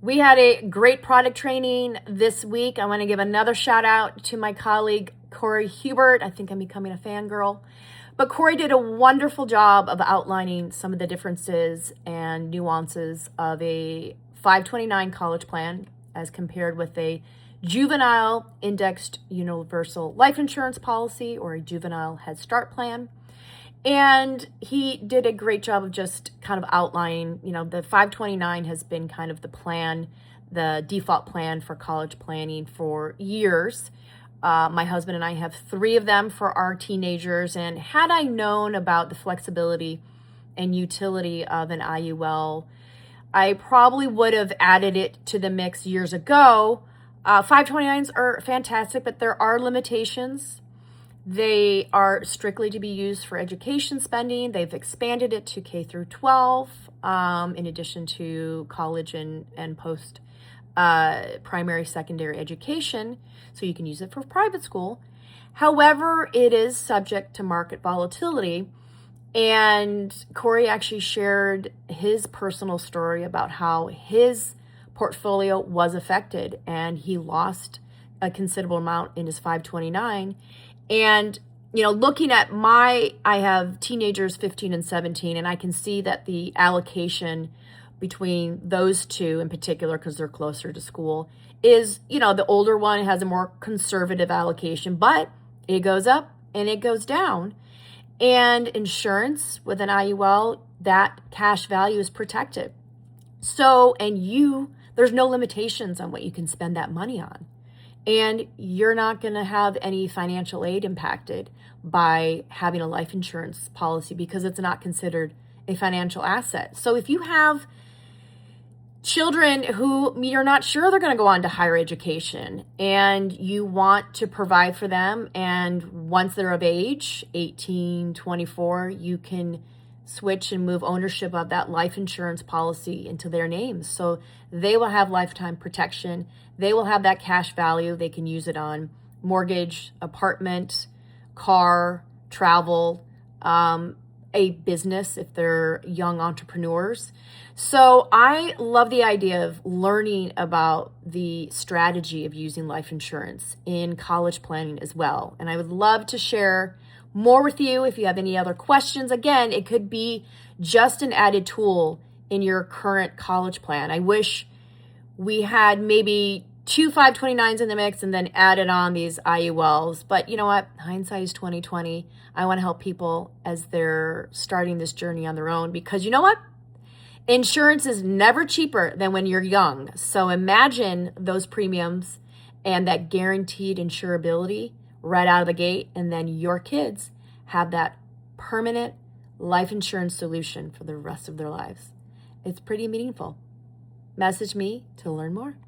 We had a great product training this week. I want to give another shout out to my colleague, Corey Hubert. I think I'm becoming a fangirl. But Corey did a wonderful job of outlining some of the differences and nuances of a 529 college plan as compared with a juvenile indexed universal life insurance policy or a juvenile HeadStart plan. And he did a great job of just kind of outlining, the 529 has been kind of the plan, the default plan for college planning for years. My husband and I have 3 of them for our teenagers. And had I known about the flexibility and utility of an IUL, I probably would have added it to the mix years ago. 529s are fantastic, but there are limitations. They are strictly to be used for education spending. They've expanded it to K through 12, in addition to college and post primary, secondary education. So you can use it for private school. However, it is subject to market volatility. And Corey actually shared his personal story about how his portfolio was affected and he lost a considerable amount in his 529. And, looking at I have teenagers 15 and 17, and I can see that the allocation between those two in particular, because they're closer to school, is, the older one has a more conservative allocation, but it goes up and it goes down. And insurance with an IUL, that cash value is protected. So, there's no limitations on what you can spend that money on. And you're not going to have any financial aid impacted by having a life insurance policy because it's not considered a financial asset. So if you have children who you're not sure they're going to go on to higher education and you want to provide for them, and once they're of age, 18, 24, you can switch and move ownership of that life insurance policy into their names. So they will have lifetime protection. They will have that cash value. They can use it on mortgage, apartment, car, travel, a business if they're young entrepreneurs. So I love the idea of learning about the strategy of using life insurance in college planning as well. And I would love to share more with you. If you have any other questions, again, it could be just an added tool in your current college plan. I wish we had maybe 2 529s in the mix and then added on these IULs. But you know what? Hindsight is 2020. I want to help people as they're starting this journey on their own, because you know what? Insurance is never cheaper than when you're young. So imagine those premiums and that guaranteed insurability right out of the gate, and then your kids have that permanent life insurance solution for the rest of their lives. It's pretty meaningful. Message me to learn more.